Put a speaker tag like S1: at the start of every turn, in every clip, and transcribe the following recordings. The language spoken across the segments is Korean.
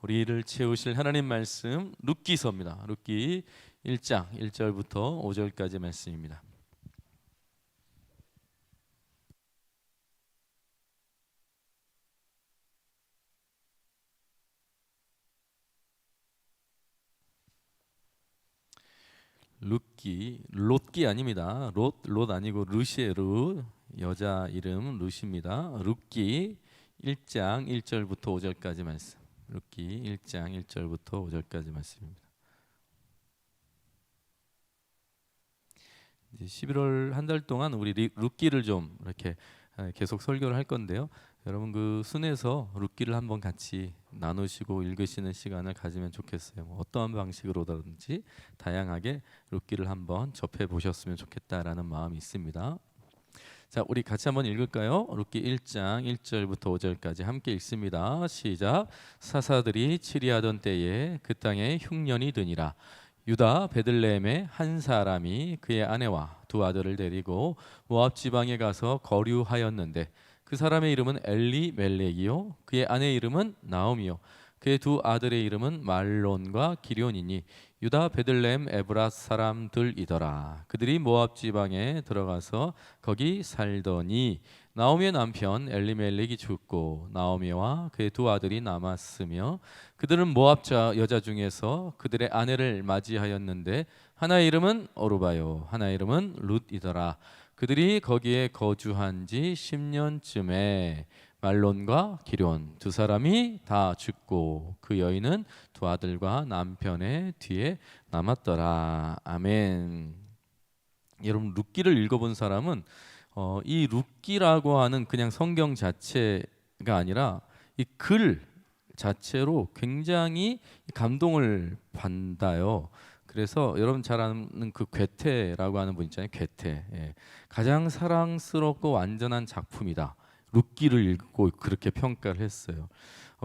S1: 우리를 채우실 하나님 말씀 룻기서입니다. 룻기 1장 1절부터 5절까지 말씀입니다. 롯기 아닙니다. 롯 아니고 룻이에요. 룻, 여자 이름 룻입니다. 룻기 1장 1절부터 5절까지 말씀. 룻기 1장 1절부터 5절까지 말씀입니다. 이제 11월 한 달 동안 우리 룻기를 좀 이렇게 계속 설교를 할 건데요. 여러분 그 순에서 룻기를 한번 같이 나누시고 읽으시는 시간을 가지면 좋겠어요. 어떠한 방식으로든지 다양하게 룻기를 한번 접해 보셨으면 좋겠다라는 마음이 있습니다. 자, 우리 같이 한번 읽을까요? 룻기 1장 1절부터 5절까지 함께 읽습니다. 시작. 사사들이 치리하던 때에 그 땅에 흉년이 드니라. 유다 베들레헴의 한 사람이 그의 아내와 두 아들을 데리고 모압 지방에 가서 거류하였는데 그 사람의 이름은 엘리멜렉이요 그의 아내의 이름은 나오미요 그의 두 아들의 이름은 말론과 기럧이니 유다 베들레헴 에브라 사람들이더라. 그들이 모압 지방에 들어가서 거기 살더니 나오미의 남편 엘리멜렉이 죽고 나오미와 그의 두 아들이 남았으며 그들은 모압 여자 중에서 그들의 아내를 맞이하였는데 하나의 이름은 오르바요 하나의 이름은 룻이더라. 그들이 거기에 거주한 지 10년쯤에 말론과 기럧 두 사람이 다 죽고 그 여인은 두 아들과 남편의 뒤에 남았더라. 아멘. 여러분 룻기를 읽어본 사람은 이 룻기라고 하는 그냥 성경 자체가 아니라 이 글 자체로 굉장히 감동을 받아요. 그래서 여러분 잘 아는 그 괴테라고 하는 분 있잖아요. 괴테. 예. 가장 사랑스럽고 완전한 작품이다. 룻기를 읽고 그렇게 평가를 했어요.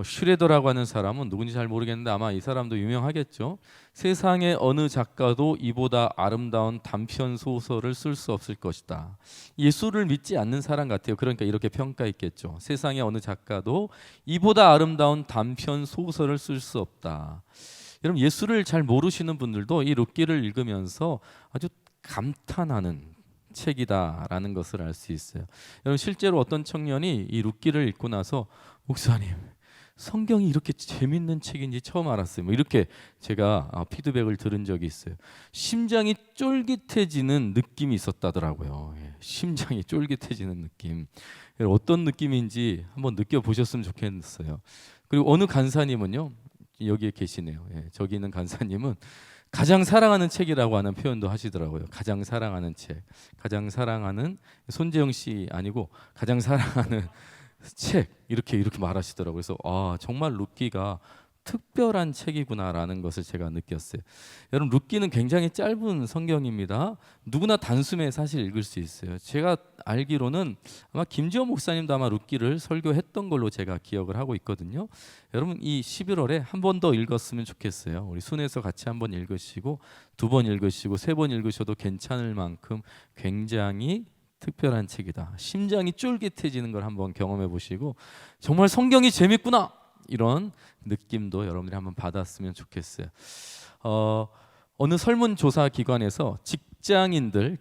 S1: 슈레더라고 하는 사람은 누군지 잘 모르겠는데 아마 이 사람도 유명하겠죠. 세상의 어느 작가도 이보다 아름다운 단편 소설을 쓸 수 없을 것이다. 예수를 믿지 않는 사람 같아요. 그러니까 이렇게 평가했겠죠. 세상의 어느 작가도 이보다 아름다운 단편 소설을 쓸 수 없다. 여러분 예수를 잘 모르시는 분들도 이 룻기를 읽으면서 아주 감탄하는 책이다라는 것을 알 수 있어요. 여러분 실제로 어떤 청년이 이 룻기를 읽고 나서 목사님 성경이 이렇게 재밌는 책인지 처음 알았어요. 이렇게 제가 피드백을 들은 적이 있어요. 심장이 쫄깃해지는 느낌이 있었다더라고요. 심장이 쫄깃해지는 느낌. 어떤 느낌인지 한번 느껴보셨으면 좋겠어요. 그리고 어느 간사님은요. 여기에 계시네요. 저기 있는 간사님은 가장 사랑하는 책이라고 하는 표현도 하시더라고요. 가장 사랑하는 책, 가장 사랑하는 손재영 씨 아니고 가장 사랑하는 책 이렇게 말하시더라고요. 그래서 정말 룻기가 특별한 책이구나라는 것을 제가 느꼈어요. 여러분 룻기는 굉장히 짧은 성경입니다. 누구나 단숨에 사실 읽을 수 있어요. 제가 알기로는 아마 김지호 목사님도 아마 룻기를 설교했던 걸로 제가 기억을 하고 있거든요. 여러분 이 11월에 한 번 더 읽었으면 좋겠어요. 우리 순에서 같이 한 번 읽으시고 두 번 읽으시고 세 번 읽으셔도 괜찮을 만큼 굉장히 특별한 책이다. 심장이 쫄깃해지는 걸 한번 경험해 보시고 정말 성경이 재밌구나 이런 느낌도 여러분들이 한번 받았으면 좋겠어요. 어느 설문조사 기관에서 직장인들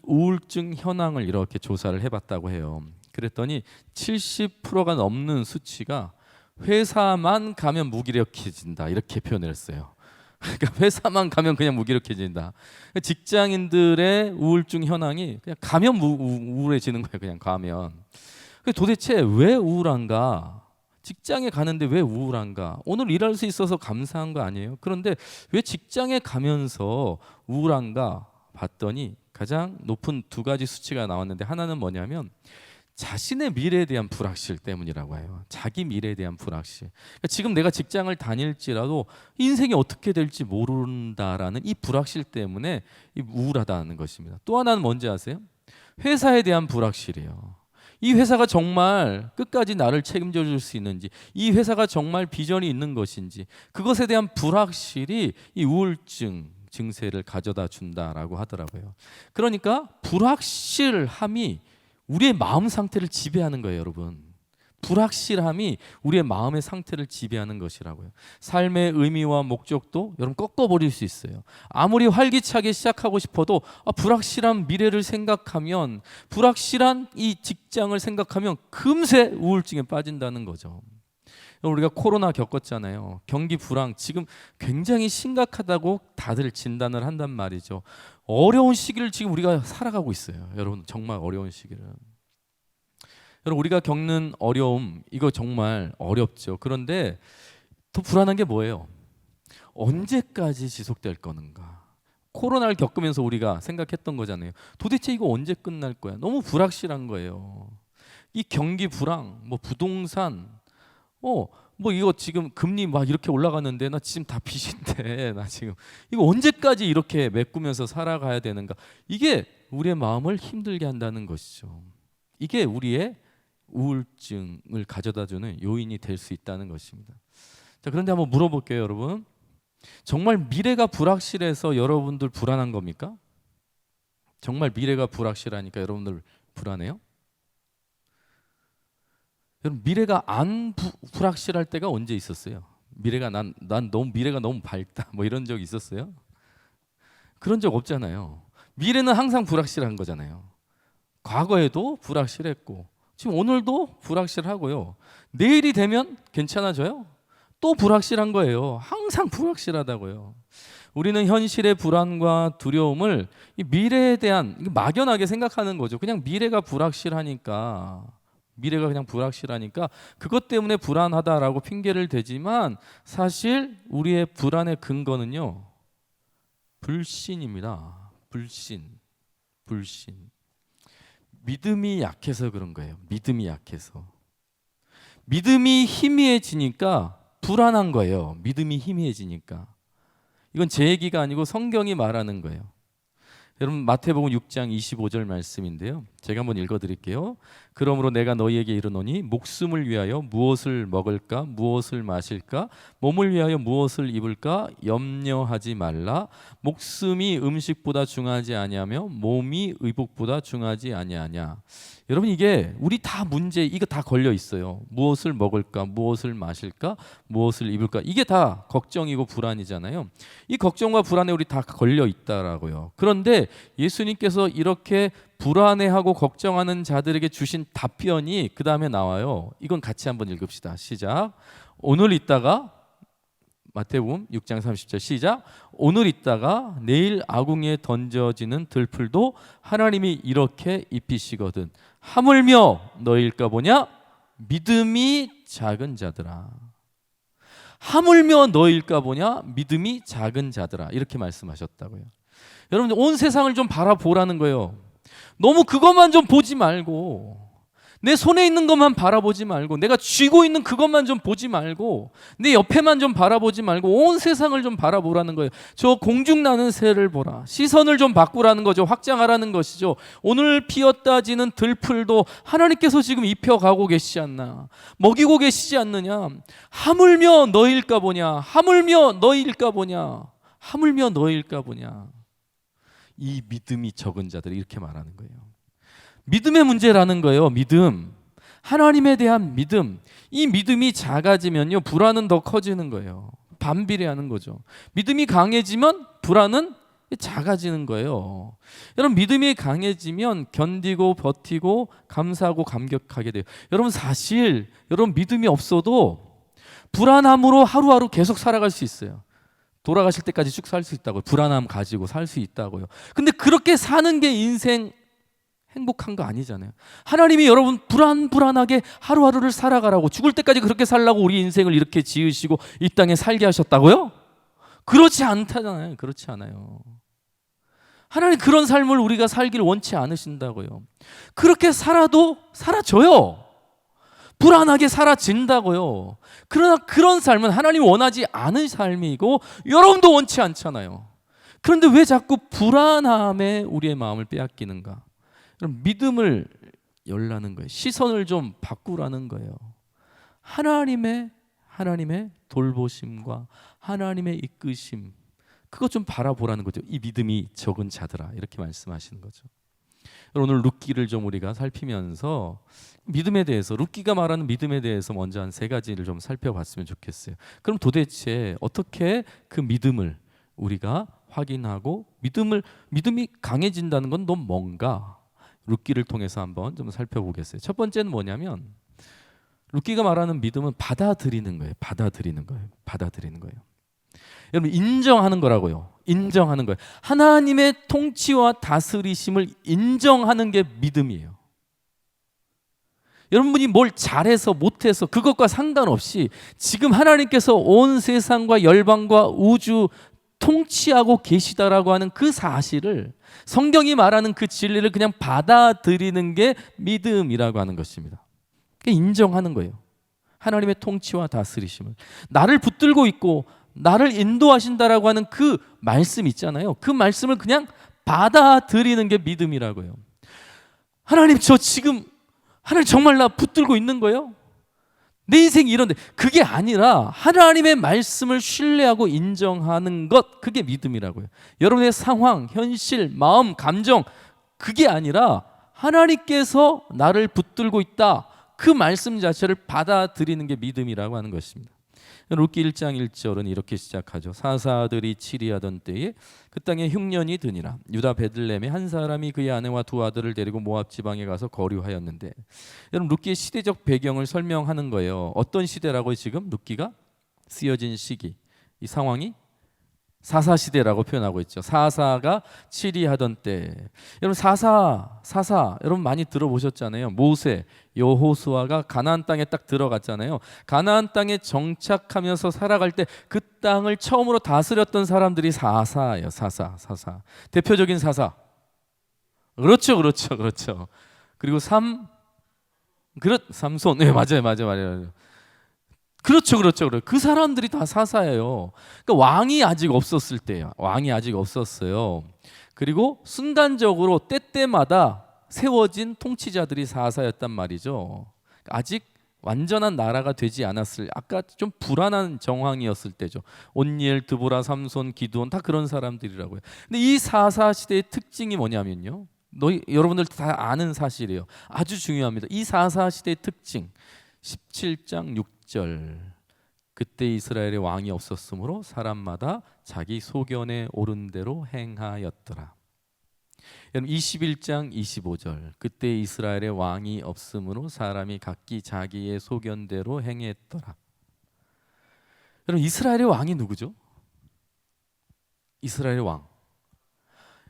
S1: 우울증 현황을 이렇게 조사를 해봤다고 해요. 그랬더니 70%가 넘는 수치가 회사만 가면 무기력해진다 이렇게 표현을 했어요. 그러니까 회사만 가면 그냥 무기력해진다. 직장인들의 우울증 현황이 그냥 가면 우울해지는 거예요. 그냥 가면. 도대체 왜 우울한가? 직장에 가는데 왜 우울한가? 오늘 일할 수 있어서 감사한 거 아니에요? 그런데 왜 직장에 가면서 우울한가 봤더니 가장 높은 두 가지 수치가 나왔는데 하나는 뭐냐면 자신의 미래에 대한 불확실 때문이라고 해요. 자기 미래에 대한 불확실. 그러니까 지금 내가 직장을 다닐지라도 인생이 어떻게 될지 모른다라는 이 불확실 때문에 우울하다는 것입니다. 또 하나는 뭔지 아세요? 회사에 대한 불확실이에요. 이 회사가 정말 끝까지 나를 책임져 줄 수 있는지, 이 회사가 정말 비전이 있는 것인지, 그것에 대한 불확실이 이 우울증 증세를 가져다 준다라고 하더라고요. 그러니까 불확실함이 우리의 마음 상태를 지배하는 거예요, 여러분. 불확실함이 우리의 마음의 상태를 지배하는 것이라고요. 삶의 의미와 목적도 여러분 꺾어버릴 수 있어요. 아무리 활기차게 시작하고 싶어도 불확실한 미래를 생각하면, 불확실한 이 직장을 생각하면 금세 우울증에 빠진다는 거죠. 우리가 코로나 겪었잖아요. 경기 불황 지금 굉장히 심각하다고 다들 진단을 한단 말이죠. 어려운 시기를 지금 우리가 살아가고 있어요. 여러분 정말 어려운 시기를. 여러분 우리가 겪는 어려움 이거 정말 어렵죠. 그런데 더 불안한 게 뭐예요? 언제까지 지속될 거는가? 코로나를 겪으면서 우리가 생각했던 거잖아요. 도대체 이거 언제 끝날 거야? 너무 불확실한 거예요. 이 경기 불황, 뭐 부동산, 뭐 이거 지금 금리 막 이렇게 올라가는데 나 지금 다 빚인데 나 지금 이거 언제까지 이렇게 메꾸면서 살아가야 되는가? 이게 우리의 마음을 힘들게 한다는 것이죠. 이게 우리의 우울증을 가져다주는 요인이 될 수 있다는 것입니다. 자, 그런데 한번 물어볼게요, 여러분. 정말 미래가 불확실해서 여러분들 불안한 겁니까? 정말 미래가 불확실하니까 여러분들 불안해요? 여러분 미래가 안 불확실할 때가 언제 있었어요? 미래가 난 너무 미래가 너무 밝다 뭐 이런 적 있었어요? 그런 적 없잖아요. 미래는 항상 불확실한 거잖아요. 과거에도 불확실했고 지금 오늘도 불확실하고요. 내일이 되면 괜찮아져요? 또 불확실한 거예요. 항상 불확실하다고요. 우리는 현실의 불안과 두려움을 이 미래에 대한 막연하게 생각하는 거죠. 그냥 미래가 불확실하니까 그것 때문에 불안하다라고 핑계를 대지만 사실 우리의 불안의 근거는요. 불신입니다. 불신. 믿음이 약해서 그런 거예요. 믿음이 약해서. 믿음이 희미해지니까 불안한 거예요. 믿음이 희미해지니까. 이건 제 얘기가 아니고 성경이 말하는 거예요. 여러분 마태복음 6장 25절 말씀인데요. 제가 한번 읽어드릴게요. 그러므로 내가 너희에게 이르노니 목숨을 위하여 무엇을 먹을까 무엇을 마실까 몸을 위하여 무엇을 입을까 염려하지 말라. 목숨이 음식보다 중하지 아니하며 몸이 의복보다 중하지 아니하냐. 여러분 이게 우리 다 문제 이거 다 걸려 있어요. 무엇을 먹을까 무엇을 마실까 무엇을 입을까 이게 다 걱정이고 불안이잖아요. 이 걱정과 불안에 우리 다 걸려 있다라고요. 그런데 예수님께서 이렇게 불안해하고 걱정하는 자들에게 주신 답변이 그 다음에 나와요. 이건 같이 한번 읽읍시다. 시작. 오늘 있다가 마태복음 6장 30절 시작. 오늘 있다가 내일 아궁이에 던져지는 들풀도 하나님이 이렇게 입히시거든. 하물며 너희일까 보냐? 믿음이 작은 자들아. 하물며 너희일까 보냐? 믿음이 작은 자들아. 이렇게 말씀하셨다고요. 여러분 온 세상을 좀 바라보라는 거예요. 너무 그것만 좀 보지 말고 내 손에 있는 것만 바라보지 말고 내가 쥐고 있는 그것만 좀 보지 말고 내 옆에만 좀 바라보지 말고 온 세상을 좀 바라보라는 거예요. 저 공중 나는 새를 보라. 시선을 좀 바꾸라는 거죠. 확장하라는 것이죠. 오늘 피었다 지는 들풀도 하나님께서 지금 입혀가고 계시지 않나. 먹이고 계시지 않느냐. 하물며 너희일까 보냐. 하물며 너희일까 보냐. 하물며 너희일까 보냐. 이 믿음이 적은 자들이 이렇게 말하는 거예요. 믿음의 문제라는 거예요. 믿음. 하나님에 대한 믿음. 이 믿음이 작아지면요. 불안은 더 커지는 거예요. 반비례하는 거죠. 믿음이 강해지면 불안은 작아지는 거예요. 여러분 믿음이 강해지면 견디고 버티고 감사하고 감격하게 돼요. 여러분 사실 여러분 믿음이 없어도 불안함으로 하루하루 계속 살아갈 수 있어요. 돌아가실 때까지 쭉 살 수 있다고요. 불안함 가지고 살 수 있다고요. 근데 그렇게 사는 게 인생 행복한 거 아니잖아요. 하나님이 여러분 불안하게 하루하루를 살아가라고 죽을 때까지 그렇게 살라고 우리 인생을 이렇게 지으시고 이 땅에 살게 하셨다고요? 그렇지 않다잖아요. 그렇지 않아요. 하나님 그런 삶을 우리가 살기를 원치 않으신다고요. 그렇게 살아도 사라져요. 불안하게 사라진다고요. 그러나 그런 삶은 하나님이 원하지 않은 삶이고 여러분도 원치 않잖아요. 그런데 왜 자꾸 불안함에 우리의 마음을 빼앗기는가? 그럼 믿음을 열라는 거예요. 시선을 좀 바꾸라는 거예요. 하나님의 돌보심과 하나님의 이끄심 그것 좀 바라보라는 거죠. 이 믿음이 적은 자들아 이렇게 말씀하시는 거죠. 오늘 룻기를 좀 우리가 살피면서 믿음에 대해서, 룻기가 말하는 믿음에 대해서 먼저 한 세 가지를 좀 살펴봤으면 좋겠어요. 그럼 도대체 어떻게 그 믿음을 우리가 확인하고 믿음이 강해진다는 건 또 뭔가, 룻기를 통해서 한번 좀 살펴보겠어요. 첫 번째는 뭐냐면, 룻기가 말하는 믿음은 받아들이는 거예요. 받아들이는 거예요. 받아들이는 거예요. 여러분, 인정하는 거라고요. 인정하는 거예요. 하나님의 통치와 다스리심을 인정하는 게 믿음이에요. 여러분이 뭘 잘해서 못해서 그것과 상관없이 지금 하나님께서 온 세상과 열방과 우주 통치하고 계시다라고 하는 그 사실을, 성경이 말하는 그 진리를 그냥 받아들이는 게 믿음이라고 하는 것입니다. 인정하는 거예요. 하나님의 통치와 다스리심을, 나를 붙들고 있고 나를 인도하신다라고 하는 그 말씀 있잖아요. 그 말씀을 그냥 받아들이는 게 믿음이라고요. 하나님, 저 지금 하나님 정말 나 붙들고 있는 거예요? 내 인생이 이런데, 그게 아니라 하나님의 말씀을 신뢰하고 인정하는 것, 그게 믿음이라고요. 여러분의 상황, 현실, 마음, 감정, 그게 아니라 하나님께서 나를 붙들고 있다, 그 말씀 자체를 받아들이는 게 믿음이라고 하는 것입니다. 룻기 1장 1절은 이렇게 시작하죠. 사사들이 치리하던 때에 그 땅에 흉년이 드니라. 유다 베들레헴에 한 사람이 그의 아내와 두 아들을 데리고 모압 지방에 가서 거류하였는데, 여러분, 룻기의 시대적 배경을 설명하는 거예요. 어떤 시대라고 지금 룻기가 쓰여진 시기, 이 상황이 사사시대라고 표현하고 있죠. 사사가 치리하던 때. 여러분, 사사 여러분 많이 들어보셨잖아요. 모세, 여호수아가 가나안 땅에 딱 들어갔잖아요. 가나안 땅에 정착하면서 살아갈 때 그 땅을 처음으로 다스렸던 사람들이 사사예요. 사사. 대표적인 사사. 그렇죠. 그리고 삼손. 네, 맞아요. 그렇죠. 그 사람들이 다 사사예요. 그러니까 왕이 아직 없었을 때예요. 왕이 아직 없었어요. 그리고 순간적으로 때때마다 세워진 통치자들이 사사였단 말이죠. 아직 완전한 나라가 되지 않았을, 아까 좀 불안한 정황이었을 때죠. 온니엘, 드보라, 삼손, 기드온, 다 그런 사람들이라고요. 근데 이 사사 시대의 특징이 뭐냐면요, 여러분들 다 아는 사실이에요. 아주 중요합니다. 이 사사 시대의 특징, 17장 6절, 그때 이스라엘의 왕이 없었으므로 사람마다 자기 소견에 오른 대로 행하였더라. 21장 25절, 그때 이스라엘의 왕이 없으므로 사람이 각기 자기의 소견대로 행했더라. 여러분, 이스라엘의 왕이 누구죠? 이스라엘의 왕.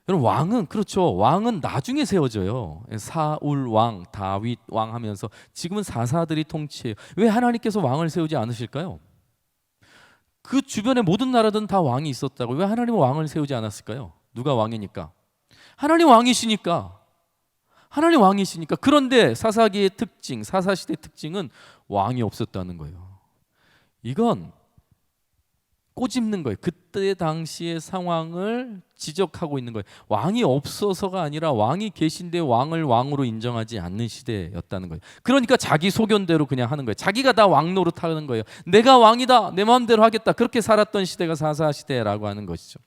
S1: 여러분, 왕은, 그렇죠, 왕은 나중에 세워져요. 사울 왕, 다윗 왕 하면서 지금은 사사들이 통치해요. 왜 하나님께서 왕을 세우지 않으실까요? 그 주변의 모든 나라들은 다 왕이 있었다고. 왜 하나님은 왕을 세우지 않았을까요? 누가 왕이니까? 하나님 왕이시니까. 그런데 사사기의 특징, 사사시대의 특징은 왕이 없었다는 거예요. 이건 꼬집는 거예요. 그때 당시의 상황을 지적하고 있는 거예요. 왕이 없어서가 아니라 왕이 계신데 왕을 왕으로 인정하지 않는 시대였다는 거예요. 그러니까 자기 소견대로 그냥 하는 거예요. 자기가 다 왕 노릇하는 거예요. 내가 왕이다, 내 마음대로 하겠다, 그렇게 살았던 시대가 사사시대라고 하는 것이죠.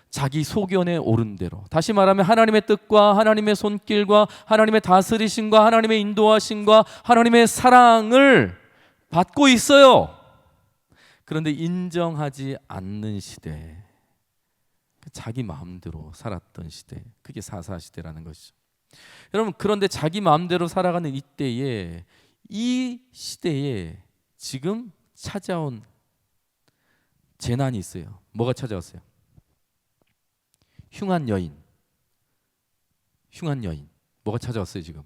S1: 자기 소견에 오른 대로, 다시 말하면 하나님의 뜻과 하나님의 손길과 하나님의 다스리심과 하나님의 인도하심과 하나님의 사랑을 받고 있어요. 그런데 인정하지 않는 시대, 자기 마음대로 살았던 시대, 그게 사사시대라는 것이죠. 여러분, 그런데 자기 마음대로 살아가는 이때에, 이 시대에 지금 찾아온 재난이 있어요. 뭐가 찾아왔어요? 흉한 여인. 뭐가 찾아왔어요 지금?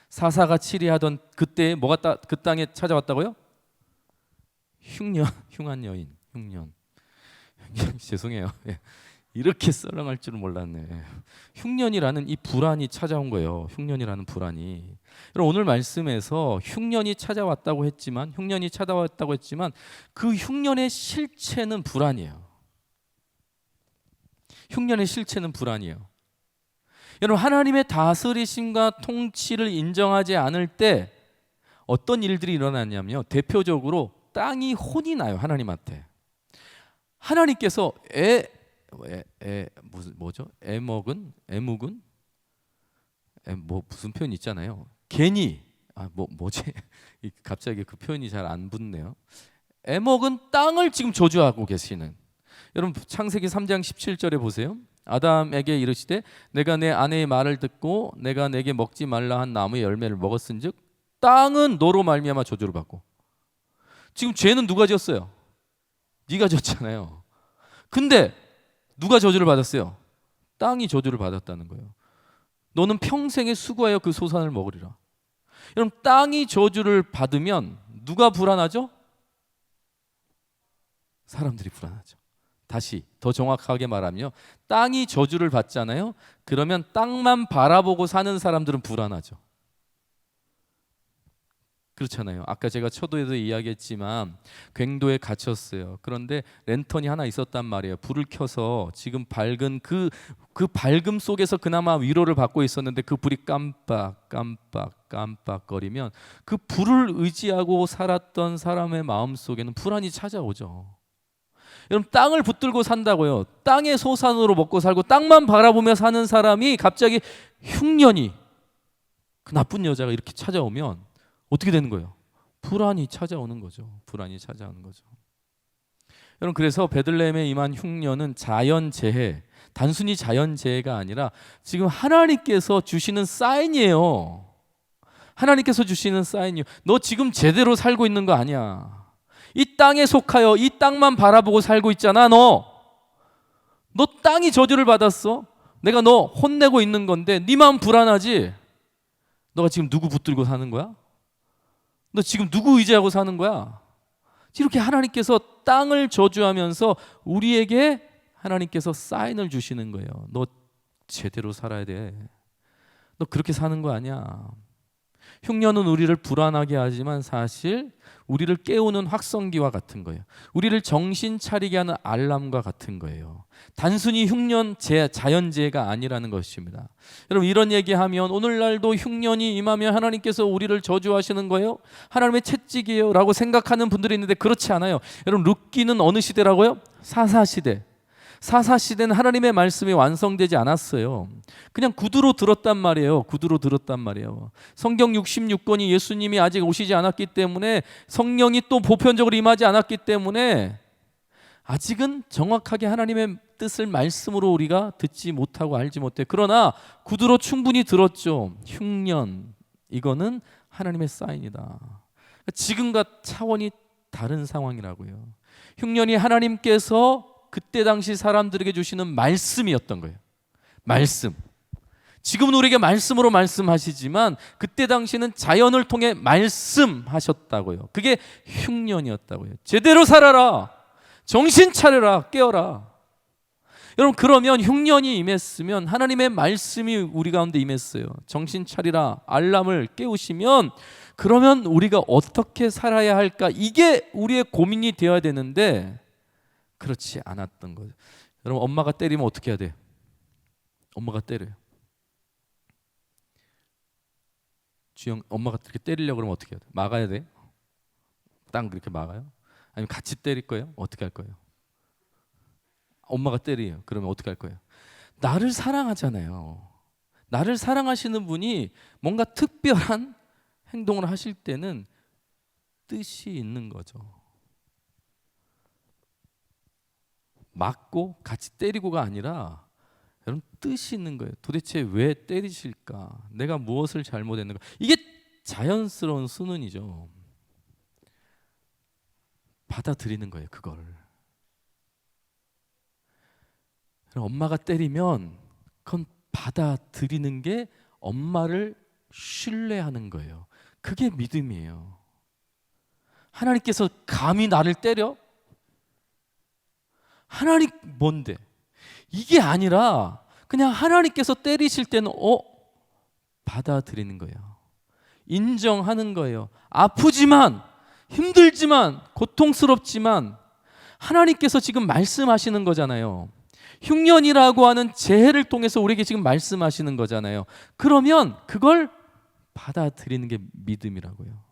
S1: 사사가 치리하던 그때 뭐가 그 땅에 찾아왔다고요? 흉한 여인. 죄송해요. 이렇게 썰렁할 줄은 몰랐네. 흉년이라는 이 불안이 찾아온 거예요. 흉년이라는 불안이. 오늘 말씀에서 흉년이 찾아왔다고 했지만 그 흉년의 실체는 불안이에요. 여러분, 하나님의 다스리심과 통치를 인정하지 않을 때 어떤 일들이 일어나냐면요, 대표적으로 땅이 혼이 나요. 하나님한테. 하나님께서 애묵은 뭐 무슨 표현 있잖아요. 괜히 뭐지? 갑자기 그 표현이 잘 안 붙네요. 에먹은 땅을 지금 저주하고 계시는. 여러분 창세기 3장 17절에 보세요. 아담에게 이르시되 내가 내 아내의 말을 듣고 내가 내게 먹지 말라 한 나무의 열매를 먹었은즉 땅은 너로 말미암아 저주를 받고. 지금 죄는 누가 지었어요? 네가 지었잖아요. 근데 누가 저주를 받았어요? 땅이 저주를 받았다는 거예요. 너는 평생에 수고하여 그 소산을 먹으리라. 여러분 땅이 저주를 받으면 누가 불안하죠? 사람들이 불안하죠. 다시 더 정확하게 말하면 땅이 저주를 받잖아요. 그러면 땅만 바라보고 사는 사람들은 불안하죠. 그렇잖아요. 아까 제가 초도에도 이야기했지만 괭도에 갇혔어요. 그런데 랜턴이 하나 있었단 말이에요. 불을 켜서 지금 밝은 그 밝음 속에서 그나마 위로를 받고 있었는데 그 불이 깜빡거리면 그 불을 의지하고 살았던 사람의 마음 속에는 불안이 찾아오죠. 여러분 땅을 붙들고 산다고요. 땅의 소산으로 먹고 살고 땅만 바라보며 사는 사람이 갑자기 흉년이 그 나쁜 여자가 이렇게 찾아오면 어떻게 되는 거예요? 불안이 찾아오는 거죠. 불안이 찾아오는 거죠. 여러분 그래서 베들레헴에 임한 흉년은 자연재해, 단순히 자연재해가 아니라 지금 하나님께서 주시는 사인이에요. 하나님께서 주시는 사인이에요. 너 지금 제대로 살고 있는 거 아니야. 이 땅에 속하여 이 땅만 바라보고 살고 있잖아. 너 땅이 저주를 받았어. 내가 너 혼내고 있는 건데 네 마음 불안하지? 너가 지금 누구 붙들고 사는 거야? 너 지금 누구 의지하고 사는 거야? 이렇게 하나님께서 땅을 저주하면서 우리에게 하나님께서 사인을 주시는 거예요. 너 제대로 살아야 돼. 너 그렇게 사는 거 아니야. 흉년은 우리를 불안하게 하지만 사실 우리를 깨우는 확성기와 같은 거예요. 우리를 정신 차리게 하는 알람과 같은 거예요. 단순히 흉년 자연재해가 아니라는 것입니다. 여러분 이런 얘기하면 오늘날도 흉년이 임하면 하나님께서 우리를 저주하시는 거예요? 하나님의 채찍이에요? 라고 생각하는 분들이 있는데 그렇지 않아요. 여러분 룻기는 어느 시대라고요? 사사시대. 사사시대는 하나님의 말씀이 완성되지 않았어요. 그냥 구두로 들었단 말이에요. 구두로 들었단 말이에요. 성경 66권이 예수님이 아직 오시지 않았기 때문에 성령이 또 보편적으로 임하지 않았기 때문에 아직은 정확하게 하나님의 뜻을 말씀으로 우리가 듣지 못하고 알지 못해. 그러나 구두로 충분히 들었죠. 흉년, 이거는 하나님의 사인이다. 지금과 차원이 다른 상황이라고요. 흉년이 하나님께서 그때 당시 사람들에게 주시는 말씀이었던 거예요. 말씀. 지금은 우리에게 말씀으로 말씀하시지만 그때 당시는 자연을 통해 말씀하셨다고요. 그게 흉년이었다고요. 제대로 살아라. 정신 차려라. 깨어라. 여러분 그러면 흉년이 임했으면 하나님의 말씀이 우리 가운데 임했어요. 정신 차리라. 알람을 깨우시면 그러면 우리가 어떻게 살아야 할까? 이게 우리의 고민이 되어야 되는데 그렇지 않았던 거죠. 여러분 엄마가 때리면 어떻게 해야 돼? 엄마가 때려요. 주영 엄마가 그렇게 때리려고 그러면 어떻게 해야 돼? 막아야 돼? 딱 그렇게 막아요? 아니면 같이 때릴 거예요? 어떻게 할 거예요? 엄마가 때려요. 그러면 어떻게 할 거예요? 나를 사랑하잖아요. 나를 사랑하시는 분이 뭔가 특별한 행동을 하실 때는 뜻이 있는 거죠. 맞고 같이 때리고가 아니라 여러분 뜻이 있는 거예요. 도대체 왜 때리실까? 내가 무엇을 잘못했는가? 이게 자연스러운 순은이죠. 받아들이는 거예요. 그걸. 엄마가 때리면 그건 받아들이는 게 엄마를 신뢰하는 거예요. 그게 믿음이에요. 하나님께서 감히 나를 때려? 하나님 뭔데? 이게 아니라 그냥 하나님께서 때리실 때는 받아들이는 거예요. 인정하는 거예요. 아프지만 힘들지만 고통스럽지만 하나님께서 지금 말씀하시는 거잖아요. 흉년이라고 하는 재해를 통해서 우리에게 지금 말씀하시는 거잖아요. 그러면 그걸 받아들이는 게 믿음이라고요.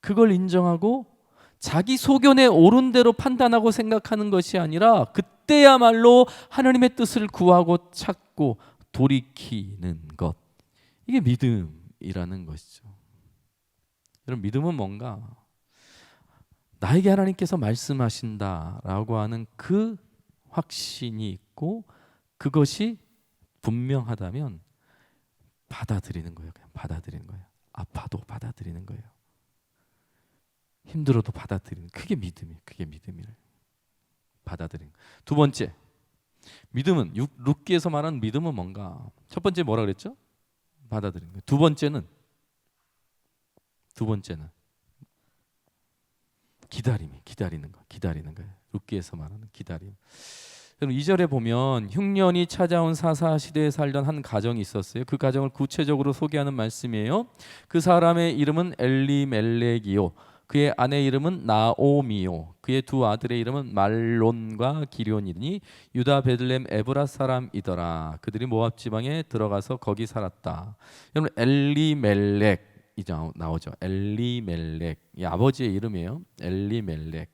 S1: 그걸 인정하고 자기 소견에 옳은 대로 판단하고 생각하는 것이 아니라 그때야말로 하나님의 뜻을 구하고 찾고 돌이키는 것. 이게 믿음이라는 것이죠. 여러분, 믿음은 뭔가 나에게 하나님께서 말씀하신다라고 하는 그 확신이 있고 그것이 분명하다면 받아들이는 거예요. 그냥 받아들이는 거예요. 아파도 받아들이는 거예요. 힘들어도 받아들이는, 그게 믿음이에요. 그게 믿음이에요. 받아들이는. 두 번째, 믿음은 룻기에서 말하는 믿음은 뭔가? 첫 번째 뭐라 그랬죠? 받아들이는 거예요. 두 번째는 기다리는 거예요. 룻기에서 말하는 기다림. 여러분, 2절에 보면 흉년이 찾아온 사사 시대에 살던 한 가정이 있었어요. 그 가정을 구체적으로 소개하는 말씀이에요. 그 사람의 이름은 엘리멜렉이요, 그의 아내 이름은 나오미요, 그의 두 아들의 이름은 말론과 기럧이니 유다 베들레헴 에브라 사람이더라. 그들이 모압 지방에 들어가서 거기 살았다. 여러분, 엘리멜렉 이제 나오죠. 엘리멜렉, 이 아버지의 이름이에요. 엘리멜렉.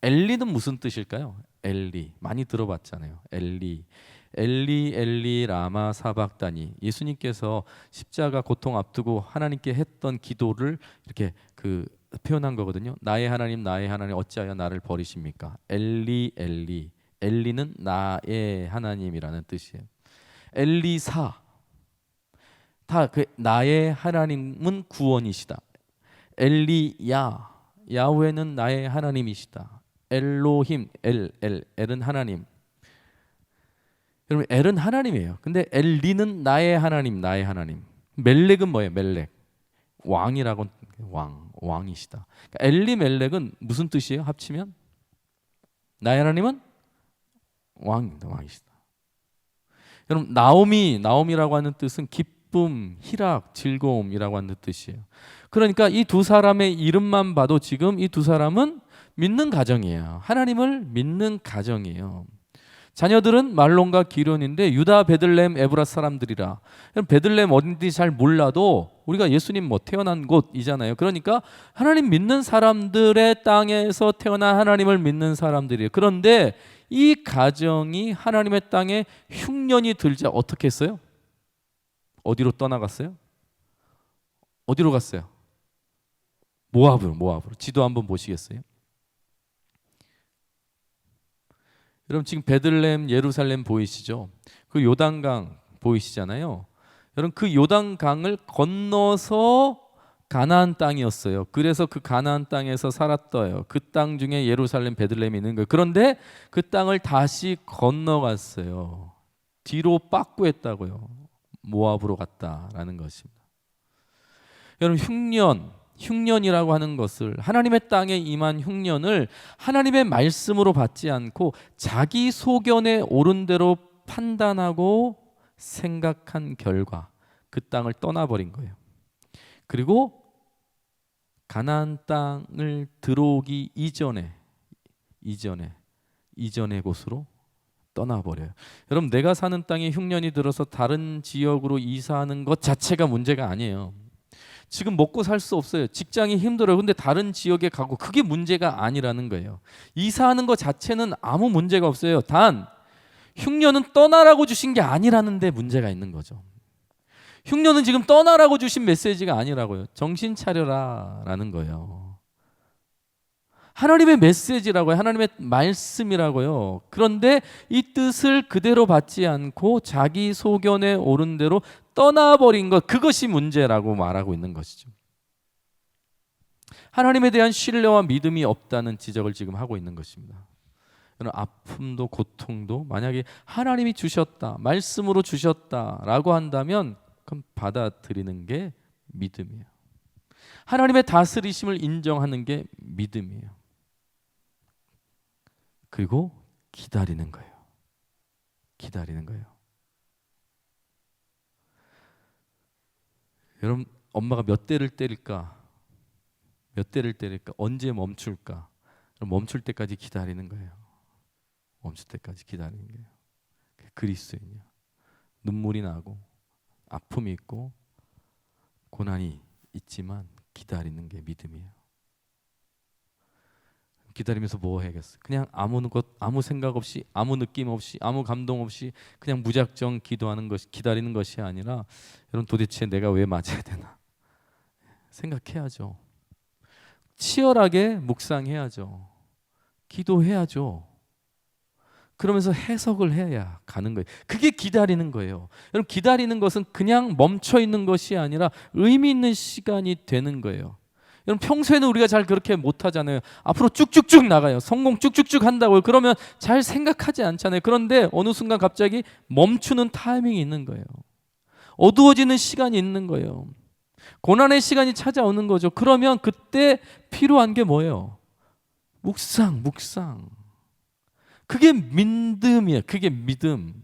S1: 엘리는 무슨 뜻일까요? 엘리, 많이 들어봤잖아요. 엘리 라마 사박다니. 예수님께서 십자가 고통 앞두고 하나님께 했던 기도를 이렇게 표현한 거거든요. 나의 하나님 어찌하여 나를 버리십니까? 엘리는 나의 하나님이라는 뜻이에요. 엘리사, 다 나의 하나님은 구원이시다. 야훼는 나의 하나님이시다. 엘로힘, 엘은 하나님. 여러분, 엘은 하나님이에요. 근데 엘리는 나의 하나님. 멜렉은 뭐예요? 멜렉, 왕이라고, 왕이시다. 그러니까 엘리멜렉은 무슨 뜻이에요? 합치면 나의 하나님은 왕이시다. 여러분, 나오미라고 하는 뜻은 기쁨, 희락, 즐거움이라고 하는 뜻이에요. 그러니까 이 두 사람의 이름만 봐도 지금 이 두 사람은 믿는 가정이에요. 하나님을 믿는 가정이에요. 자녀들은 말론과 기럧인데 유다 베들레헴 에브라 사람들이라. 베들레헴 어딘지 잘 몰라도 우리가 예수님 태어난 곳이잖아요. 그러니까 하나님 믿는 사람들의 땅에서 태어난 하나님을 믿는 사람들이에요. 그런데 이 가정이 하나님의 땅에 흉년이 들자 어떻게 했어요? 어디로 떠나갔어요? 어디로 갔어요? 모압으로. 지도 한번 보시겠어요? 여러분, 지금 베들레헴, 예루살렘 보이시죠? 그 요단강 보이시잖아요. 여러분, 그 요단강을 건너서 가나안 땅이었어요. 그래서 그 가나안 땅에서 살았어요. 그 땅 중에 예루살렘, 베들레헴이 있는 거예요. 그런데 그 땅을 다시 건너갔어요. 뒤로 빠꾸했다고요. 모압으로 갔다라는 것입니다. 여러분, 흉년이라고 하는 것을, 하나님의 땅에 임한 흉년을 하나님의 말씀으로 받지 않고 자기 소견에 옳은 대로 판단하고 생각한 결과 그 땅을 떠나버린 거예요. 그리고 가나안 땅을 들어오기 이전의 곳으로 떠나버려요. 여러분, 내가 사는 땅에 흉년이 들어서 다른 지역으로 이사하는 것 자체가 문제가 아니에요. 지금 먹고 살 수 없어요. 직장이 힘들어요. 근데 다른 지역에 가고, 그게 문제가 아니라는 거예요. 이사하는 것 자체는 아무 문제가 없어요. 단 흉년은 떠나라고 주신 게 아니라는 데 문제가 있는 거죠. 흉년은 지금 떠나라고 주신 메시지가 아니라고요. 정신 차려라 라는 거예요. 하나님의 메시지라고요. 하나님의 말씀이라고요. 그런데 이 뜻을 그대로 받지 않고 자기 소견에 옳은 대로 떠나버린 것, 그것이 문제라고 말하고 있는 것이죠. 하나님에 대한 신뢰와 믿음이 없다는 지적을 지금 하고 있는 것입니다. 아픔도 고통도 만약에 하나님이 주셨다, 말씀으로 주셨다라고 한다면 그럼 받아들이는 게 믿음이에요. 하나님의 다스리심을 인정하는 게 믿음이에요. 그리고 기다리는 거예요. 여러분, 엄마가 몇 대를 때릴까? 언제 멈출까? 멈출 때까지 기다리는 거예요. 그리스도인이야. 눈물이 나고 아픔이 있고 고난이 있지만 기다리는 게 믿음이에요. 기다리면서 뭐 해야겠어요? 그냥 아무 생각 없이, 아무 느낌 없이, 아무 감동 없이 그냥 무작정 기다리는 것이 아니라, 여러분 도대체 내가 왜 맞아야 되나 생각해야죠. 치열하게 묵상해야죠. 기도해야죠. 그러면서 해석을 해야 가는 거예요. 그게 기다리는 거예요. 여러분, 기다리는 것은 그냥 멈춰 있는 것이 아니라 의미 있는 시간이 되는 거예요. 여러분, 평소에는 우리가 잘 그렇게 못 하잖아요. 앞으로 쭉쭉쭉 나가요. 성공 쭉쭉쭉 한다고요. 그러면 잘 생각하지 않잖아요. 그런데 어느 순간 갑자기 멈추는 타이밍이 있는 거예요. 어두워지는 시간이 있는 거예요. 고난의 시간이 찾아오는 거죠. 그러면 그때 필요한 게 뭐예요? 묵상. 그게 믿음이에요. 그게 믿음.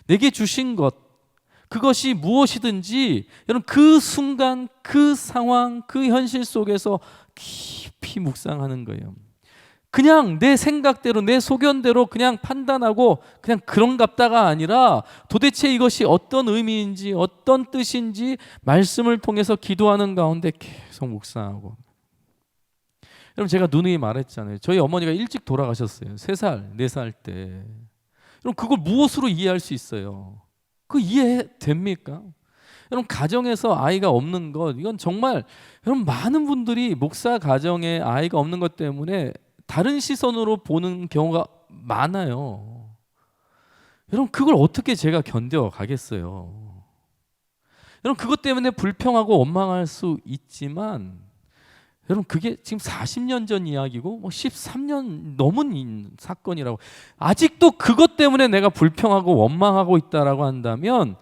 S1: 내게 주신 것, 그것이 무엇이든지 여러분 그 순간, 그 상황, 그 현실 속에서 깊이 묵상하는 거예요. 그냥 내 생각대로, 내 소견대로 그냥 판단하고 그냥 그런갑다가 아니라 도대체 이것이 어떤 의미인지, 어떤 뜻인지 말씀을 통해서 기도하는 가운데 계속 묵상하고. 여러분, 제가 누누이 말했잖아요. 저희 어머니가 일찍 돌아가셨어요. 3살, 4살 때. 여러분, 그걸 무엇으로 이해할 수 있어요? 그거 이해됩니까? 여러분, 가정에서 아이가 없는 것, 이건 정말 여러분 많은 분들이 목사 가정에 아이가 없는 것 때문에 다른 시선으로 보는 경우가 많아요. 여러분, 그걸 어떻게 제가 견뎌가겠어요? 여러분, 그것 때문에 불평하고 원망할 수 있지만 여러분, 그게 지금 40년 전 이야기고 13년 넘은 사건이라고, 아직도 그것 때문에 내가 불평하고 원망하고 있다라고 한다면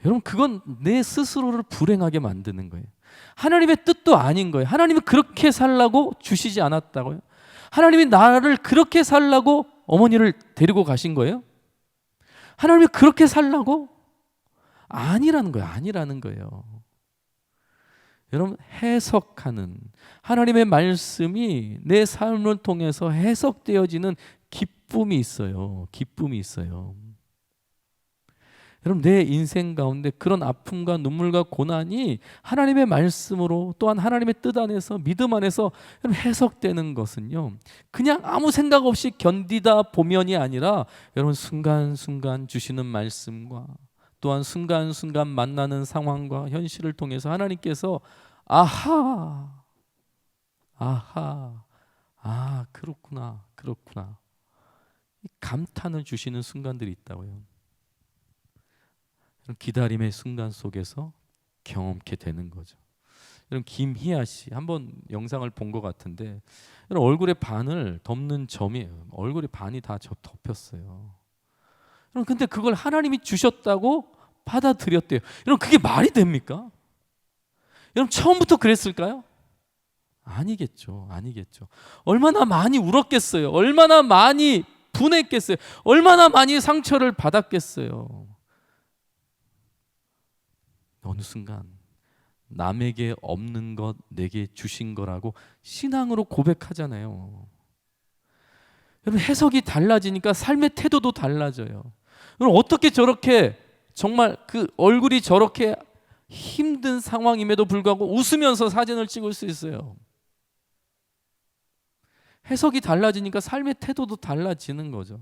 S1: 여러분, 그건 내 스스로를 불행하게 만드는 거예요. 하나님의 뜻도 아닌 거예요. 하나님이 그렇게 살라고 주시지 않았다고요? 하나님이 나를 그렇게 살라고 어머니를 데리고 가신 거예요? 하나님이 그렇게 살라고? 아니라는 거예요. 여러분, 해석하는 하나님의 말씀이 내 삶을 통해서 해석되어지는 기쁨이 있어요. 여러분, 내 인생 가운데 그런 아픔과 눈물과 고난이 하나님의 말씀으로, 또한 하나님의 뜻 안에서, 믿음 안에서 해석되는 것은요, 그냥 아무 생각 없이 견디다 보면이 아니라 여러분, 순간순간 주시는 말씀과 또한 순간순간 만나는 상황과 현실을 통해서 하나님께서 아하, 그렇구나 감탄을 주시는 순간들이 있다고요. 기다림의 순간 속에서 경험케 되는 거죠. 여러분, 김희아 씨 한번 영상을 본 것 같은데, 여러분, 얼굴의 반을 덮는 점이에요. 얼굴의 반이 다 덮였어요. 여러분, 근데 그걸 하나님이 주셨다고 받아들였대요. 여러분, 그게 말이 됩니까? 여러분, 처음부터 그랬을까요? 아니겠죠. 얼마나 많이 울었겠어요. 얼마나 많이 분했겠어요. 얼마나 많이 상처를 받았겠어요. 어느 순간 남에게 없는 것 내게 주신 거라고 신앙으로 고백하잖아요. 여러분, 해석이 달라지니까 삶의 태도도 달라져요. 여러분, 어떻게 저렇게 정말 그 얼굴이 저렇게 힘든 상황임에도 불구하고 웃으면서 사진을 찍을 수 있어요? 해석이 달라지니까 삶의 태도도 달라지는 거죠.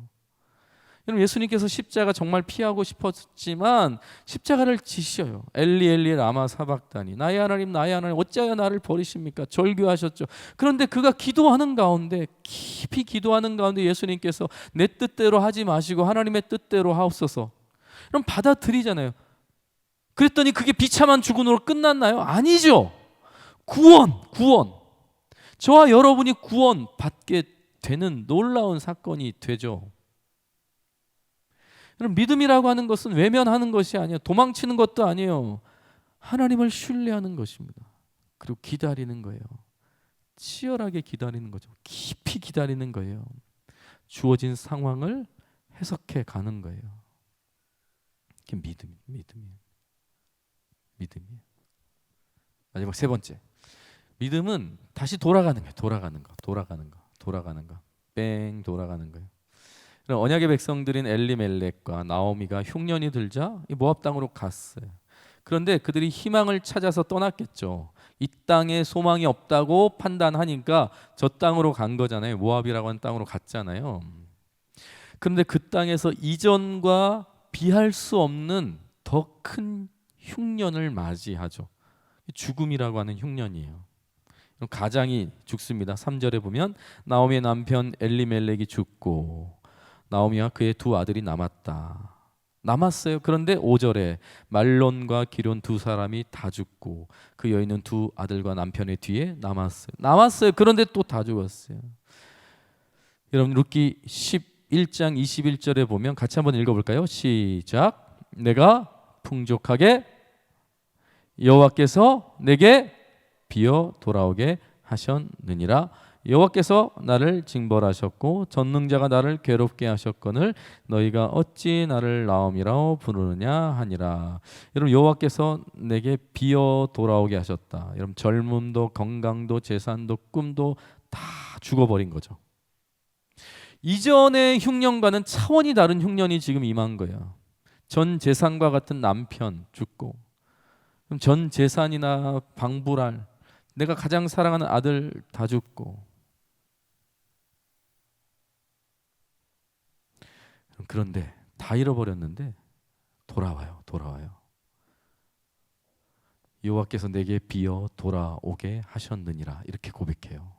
S1: 여러분, 예수님께서 십자가 정말 피하고 싶었지만 십자가를 지셔요. 엘리 엘리 라마 사박다니, 나의 하나님 어찌하여 나를 버리십니까? 절규하셨죠. 그런데 그가 기도하는 가운데, 깊이 기도하는 가운데 예수님께서 내 뜻대로 하지 마시고 하나님의 뜻대로 하옵소서. 그럼 받아들이잖아요. 그랬더니 그게 비참한 죽음으로 끝났나요? 아니죠. 구원. 저와 여러분이 구원 받게 되는 놀라운 사건이 되죠. 믿음이라고 하는 것은 외면하는 것이 아니에요. 도망치는 것도 아니에요. 하나님을 신뢰하는 것입니다. 그리고 기다리는 거예요. 치열하게 기다리는 거죠. 깊이 기다리는 거예요. 주어진 상황을 해석해 가는 거예요. 그게 믿음이에요. 마지막 3번째. 믿음은 다시 돌아가는 거예요. 돌아가는 거. 뺑 돌아가는 거예요. 언약의 백성들인 엘리멜렉과 나오미가 흉년이 들자 모압 땅으로 갔어요. 그런데 그들이 희망을 찾아서 떠났겠죠. 이 땅에 소망이 없다고 판단하니까 저 땅으로 간 거잖아요. 모압이라고 하는 땅으로 갔잖아요. 그런데 그 땅에서 이전과 비할 수 없는 더 큰 흉년을 맞이하죠. 죽음이라고 하는 흉년이에요. 가장이 죽습니다. 3절에 보면 나오미의 남편 엘리멜렉이 죽고 나오미와 그의 두 아들이 남았어요. 그런데 5절에 말론과 기럨 두 사람이 다 죽고 그 여인은 두 아들과 남편의 뒤에 남았어요. 그런데 또 다 죽었어요. 여러분 룻기 11장 21절에 보면 같이 한번 읽어볼까요? 시작. 내가 풍족하게 여호와께서 내게 비어 돌아오게 하셨느니라. 여호와께서 나를 징벌하셨고 전능자가 나를 괴롭게 하셨거늘 너희가 어찌 나를 나옴이라고 부르느냐 하니라. 여러분 여호와께서 내게 비어 돌아오게 하셨다. 여러분 젊음도 건강도 재산도 꿈도 다 죽어버린 거죠. 이전의 흉년과는 차원이 다른 흉년이 지금 임한 거예요. 전 재산과 같은 남편 죽고 그럼 전 재산이나 방불알 내가 가장 사랑하는 아들 다 죽고 그런데 다 잃어버렸는데 돌아와요. 여호와께서 내게 비어 돌아오게 하셨느니라 이렇게 고백해요.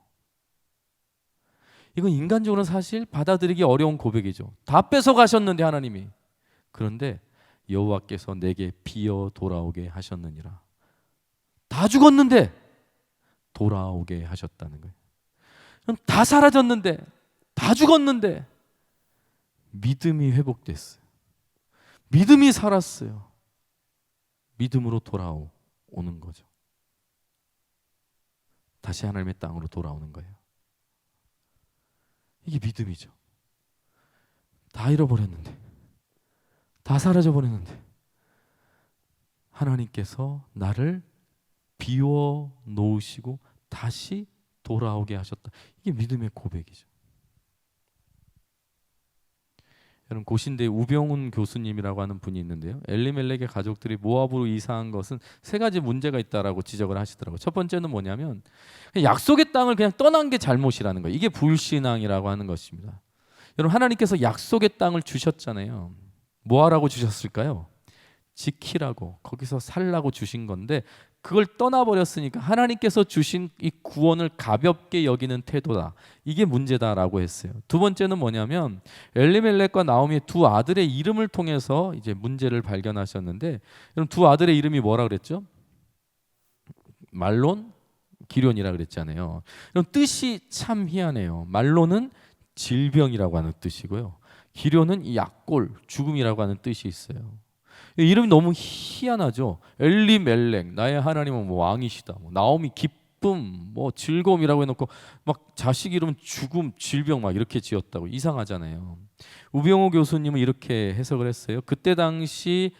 S1: 이건 인간적으로는 사실 받아들이기 어려운 고백이죠. 다 뺏어가셨는데 하나님이 그런데 여호와께서 내게 비어 돌아오게 하셨느니라. 다 죽었는데 돌아오게 하셨다는 거예요. 다 사라졌는데 다 죽었는데 믿음이 회복됐어요. 믿음이 살았어요. 믿음으로 돌아오는 거죠. 다시 하나님의 땅으로 돌아오는 거예요. 이게 믿음이죠. 다 잃어버렸는데 다 사라져버렸는데 하나님께서 나를 비워 놓으시고 다시 돌아오게 하셨다. 이게 믿음의 고백이죠. 여러분 고신대 우병훈 교수님이라고 하는 분이 있는데요. 엘리멜렉의 가족들이 모압으로 이사한 것은 세 가지 문제가 있다라고 지적을 하시더라고요. 첫 번째는 뭐냐면 약속의 땅을 그냥 떠난 게 잘못이라는 거예요. 이게 불신앙이라고 하는 것입니다. 여러분 하나님께서 약속의 땅을 주셨잖아요. 뭐 하라고 주셨을까요? 지키라고 거기서 살라고 주신 건데 그걸 떠나버렸으니까 하나님께서 주신 이 구원을 가볍게 여기는 태도다. 이게 문제다라고 했어요. 두 번째는 뭐냐면 엘리멜렉과 나오미의 두 아들의 이름을 통해서 이제 문제를 발견하셨는데 그럼 두 아들의 이름이 뭐라 그랬죠? 말론, 기럨이라 그랬잖아요. 그럼 뜻이 참 희한해요. 말론은 질병이라고 하는 뜻이고요. 기럨은 약골, 죽음이라고 하는 뜻이 있어요. 이름이 너무 희한하죠. 엘리멜렉 나의 하나님은 뭐 왕이시다. 나오미 기쁨, 뭐 즐거움이라고 해놓고 막 자식 이름은 죽음, 질병 막 이렇게 지었다고 이상하잖아요. 우병호 교수님은 이렇게 해석을 했어요. 그때 당시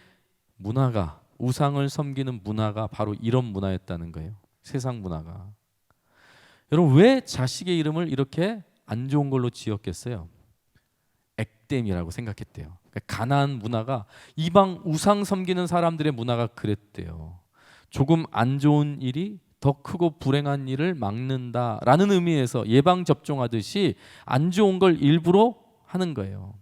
S1: 문화가 우상을 섬기는 문화가 바로 이런 문화였다는 거예요. 세상 문화가. 여러분 왜 자식의 이름을 이렇게 안 좋은 걸로 지었겠어요? 액땜이라고 생각했대요. 가나안 문화가 이방 우상 섬기는 사람들의 문화가 그랬대요. 조금 안 좋은 일이 더 크고 불행한 일을 막는다라는 의미에서 예방 접종하듯이 안 좋은 걸 일부러 하는 거예요.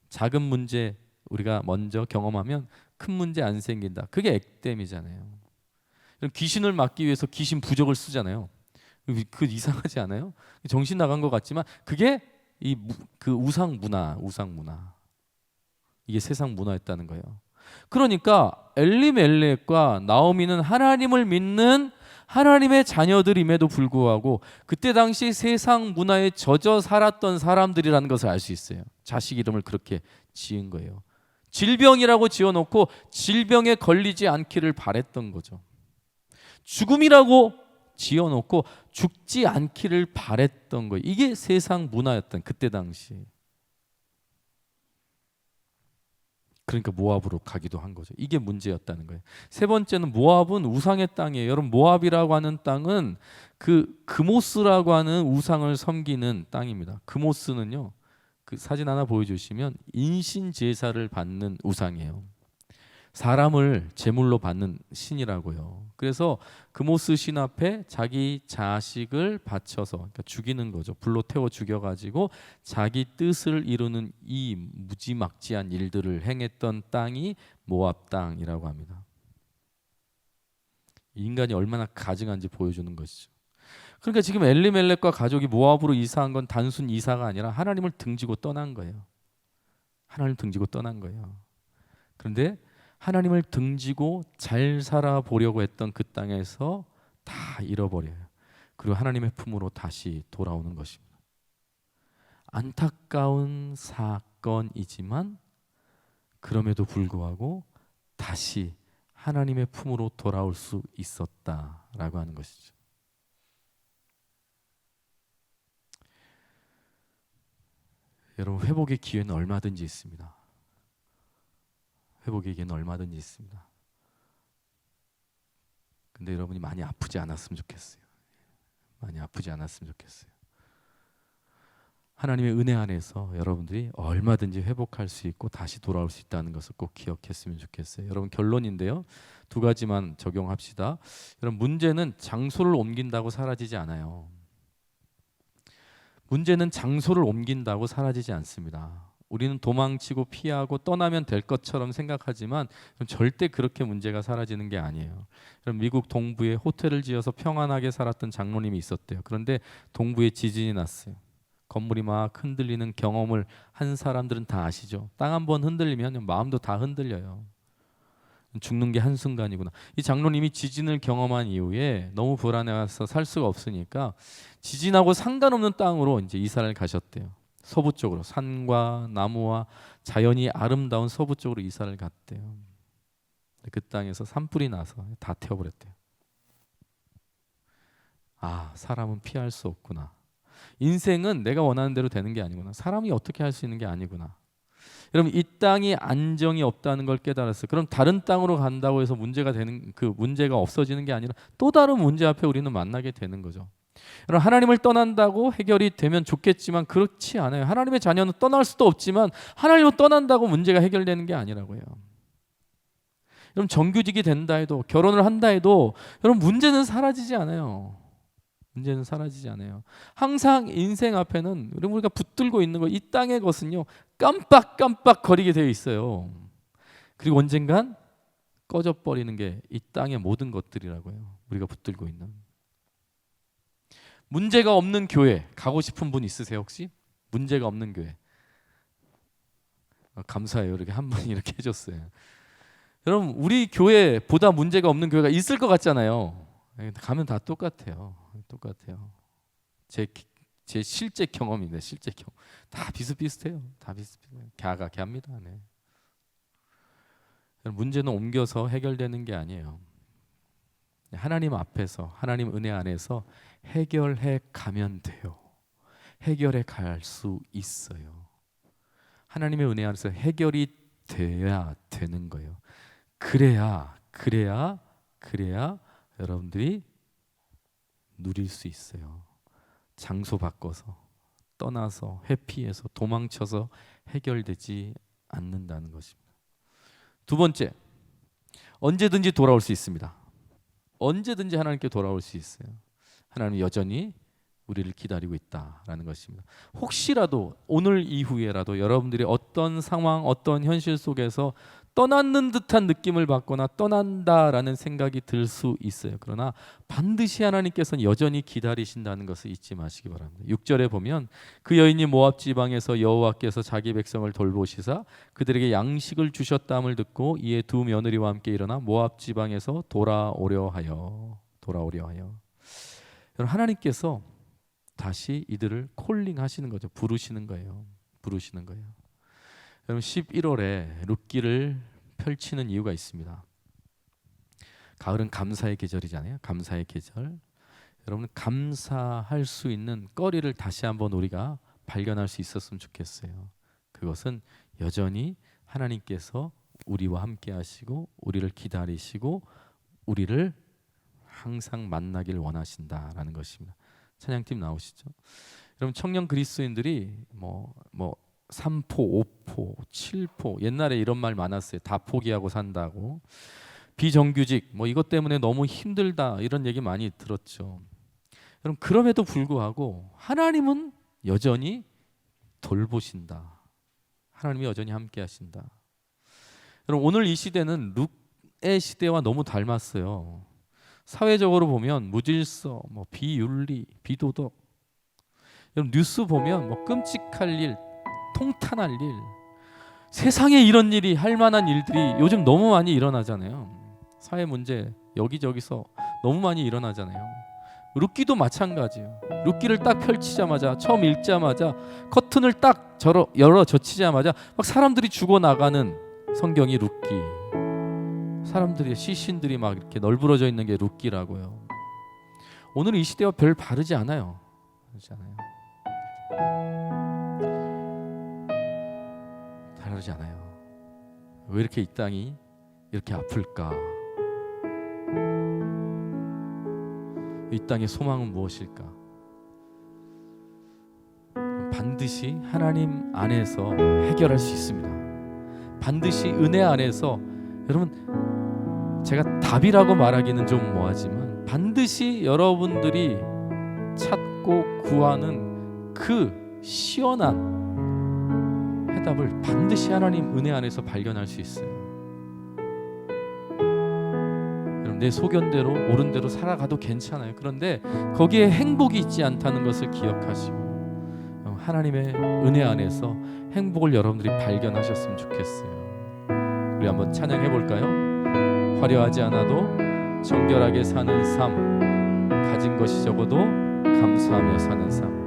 S1: 작은 문제 우리가 먼저 경험하면 큰 문제 안 생긴다. 그게 액땜이잖아요. 귀신을 막기 위해서 귀신 부적을 쓰잖아요. 그 이상하지 않아요? 정신 나간 것 같지만 그게 그 우상 문화 이게 세상 문화였다는 거예요. 그러니까 엘리멜렉과 나오미는 하나님을 믿는 하나님의 자녀들임에도 불구하고 그때 당시 세상 문화에 젖어 살았던 사람들이라는 것을 알 수 있어요. 자식 이름을 그렇게 지은 거예요. 질병이라고 지어놓고 질병에 걸리지 않기를 바랬던 거죠. 죽음이라고 지어놓고 죽지 않기를 바랬던 거예요. 이게 세상 문화였던 그때 당시. 그러니까 모압으로 가기도 한 거죠. 이게 문제였다는 거예요. 세 번째는 모압은 우상의 땅이에요. 여러분 모압이라고 하는 땅은 그 그모스라고 하는 우상을 섬기는 땅입니다. 그모스는요. 그 사진 하나 보여주시면 인신 제사를 받는 우상이에요. 사람을 제물로 받는 신이라고요. 그래서 금오스 신 앞에 자기 자식을 바쳐서, 그러니까 죽이는 거죠. 불로 태워 죽여가지고 자기 뜻을 이루는 이 무지막지한 일들을 행했던 땅이 모압 땅이라고 합니다. 인간이 얼마나 가증한지 보여주는 것이죠. 그러니까 지금 엘리멜렉과 가족이 모압으로 이사한 건 단순 이사가 아니라 하나님을 등지고 떠난 거예요. 하나님을 등지고 떠난 거예요. 그런데 하나님을 등지고 잘 살아보려고 했던 그 땅에서 다 잃어버려요. 그리고 하나님의 품으로 다시 돌아오는 것입니다. 안타까운 사건이지만 그럼에도 불구하고 다시 하나님의 품으로 돌아올 수 있었다라고 하는 것이죠. 여러분, 회복의 기회는 얼마든지 있습니다. 회복의 기회는 얼마든지 있습니다. 근데 여러분이 많이 아프지 않았으면 좋겠어요. 많이 아프지 않았으면 좋겠어요. 하나님의 은혜 안에서 여러분들이 얼마든지 회복할 수 있고 다시 돌아올 수 있다는 것을 꼭 기억했으면 좋겠어요. 여러분, 결론인데요. 두 가지만 적용합시다. 여러분, 문제는 장소를 옮긴다고 사라지지 않아요. 문제는 장소를 옮긴다고 사라지지 않습니다. 우리는 도망치고 피하고 떠나면 될 것처럼 생각하지만 절대 그렇게 문제가 사라지는 게 아니에요. 미국 동부에 호텔을 지어서 평안하게 살았던 장로님이 있었대요. 그런데 동부에 지진이 났어요. 건물이 막 흔들리는 경험을 한 사람들은 다 아시죠? 땅 한 번 흔들리면 마음도 다 흔들려요. 죽는 게 한순간이구나. 이 장로님이 지진을 경험한 이후에 너무 불안해서 살 수가 없으니까 지진하고 상관없는 땅으로 이제 이사를 가셨대요. 서부 쪽으로, 산과 나무와 자연이 아름다운 서부 쪽으로 이사를 갔대요. 그 땅에서 산불이 나서 다 태워버렸대요. 아, 사람은 피할 수 없구나. 인생은 내가 원하는 대로 되는 게 아니구나. 사람이 어떻게 할 수 있는 게 아니구나. 여러분, 이 땅이 안정이 없다는 걸 깨달았어요. 그럼 다른 땅으로 간다고 해서 문제가 되는, 그 문제가 없어지는 게 아니라 또 다른 문제 앞에 우리는 만나게 되는 거죠. 여러분, 하나님을 떠난다고 해결이 되면 좋겠지만 그렇지 않아요. 하나님의 자녀는 떠날 수도 없지만 하나님을 떠난다고 문제가 해결되는 게 아니라고요. 여러분, 정규직이 된다 해도, 결혼을 한다 해도 여러분, 문제는 사라지지 않아요. 문제는 사라지지 않아요. 항상 인생 앞에는 우리가 붙들고 있는 거, 이 땅의 것은요, 깜빡깜빡 거리게 되어 있어요. 그리고 언젠간 꺼져버리는 게 이 땅의 모든 것들이라고요. 우리가 붙들고 있는. 문제가 없는 교회 가고 싶은 분 있으세요 혹시? 문제가 없는 교회. 감사해요. 이렇게 한 분이 이렇게 해줬어요. 여러분, 우리 교회보다 문제가 없는 교회가 있을 것 같잖아요. 가면 다 똑같아요. 똑같아요. 제 실제 경험인데, 실제 경험 다 비슷비슷해요. 다 비슷비슷해요. 개합니다. 네. 문제는 옮겨서 해결되는 게 아니에요. 하나님 앞에서, 하나님 은혜 안에서 해결해 가면 돼요. 해결해 갈 수 있어요. 하나님의 은혜 안에서 해결이 돼야 되는 거예요. 그래야 여러분들이 누릴 수 있어요. 장소 바꿔서, 떠나서, 회피해서, 도망쳐서 해결되지 않는다는 것입니다. 두 번째, 언제든지 돌아올 수 있습니다. 언제든지 하나님께 돌아올 수 있어요. 하나님은 여전히 우리를 기다리고 있다라는 것입니다. 혹시라도 오늘 이후에라도 여러분들이 어떤 상황, 어떤 현실 속에서 떠났는 듯한 느낌을 받거나 떠난다라는 생각이 들 수 있어요. 그러나 반드시 하나님께서는 여전히 기다리신다는 것을 잊지 마시기 바랍니다. 6절에 보면 그 여인이 모압 지방에서 여호와께서 자기 백성을 돌보시사 그들에게 양식을 주셨다함을 듣고 이에 두 며느리와 함께 일어나 모압 지방에서 돌아오려 하여. 여러분, 하나님께서 다시 이들을 콜링하시는 거죠. 부르시는 거예요. 여러분, 11월에 룻기를 펼치는 이유가 있습니다. 가을은 감사의 계절이잖아요. 감사의 계절. 여러분, 감사할 수 있는 거리를 다시 한번 우리가 발견할 수 있었으면 좋겠어요. 그것은 여전히 하나님께서 우리와 함께 하시고 우리를 기다리시고 우리를 항상 만나길 원하신다라는 것입니다. 찬양팀 나오시죠. 여러분, 청년 그리스도인들이 뭐 3포, 5포, 7포 옛날에 이런 말 많았어요. 다 포기하고 산다고. 비정규직 뭐 이것 때문에 너무 힘들다 이런 얘기 많이 들었죠. 여러분 그럼에도 불구하고 하나님은 여전히 돌보신다. 하나님이 여전히 함께 하신다. 여러분 오늘 이 시대는 룻의 시대와 너무 닮았어요. 사회적으로 보면 무질서, 뭐 비윤리, 비도덕. 여러분 뉴스 보면 뭐 끔찍할 일, 통탄할 일, 세상에 이런 일이 할 만한 일들이 요즘 너무 많이 일어나잖아요. 사회 문제 여기저기서 너무 많이 일어나잖아요. 룻기도 마찬가지예요. 룻기를 딱 펼치자마자 처음 읽자마자 커튼을 딱 열어 젖히자마자 막 사람들이 죽어나가는 성경이 룻기. 사람들이 시신들이 막 이렇게 널브러져 있는 게 룻기라고요. 오늘 이 시대와 별 다르지 않아요. 다르지 않아요. 왜 이렇게 이 땅이 이렇게 아플까? 이 땅의 소망은 무엇일까? 반드시 하나님 안에서 해결할 수 있습니다. 반드시 은혜 안에서 여러분 제가 답이라고 말하기는 좀 뭐하지만 반드시 여러분들이 찾고 구하는 그 시원한 해답을 반드시 하나님 은혜 안에서 발견할 수 있어요. 내 소견대로 옳은 대로 살아가도 괜찮아요. 그런데 거기에 행복이 있지 않다는 것을 기억하시고 하나님의 은혜 안에서 행복을 여러분들이 발견하셨으면 좋겠어요. 우리 한번 찬양해 볼까요? 화려하지 않아도 정결하게 사는 삶, 가진 것이 적어도 감사하며 사는 삶.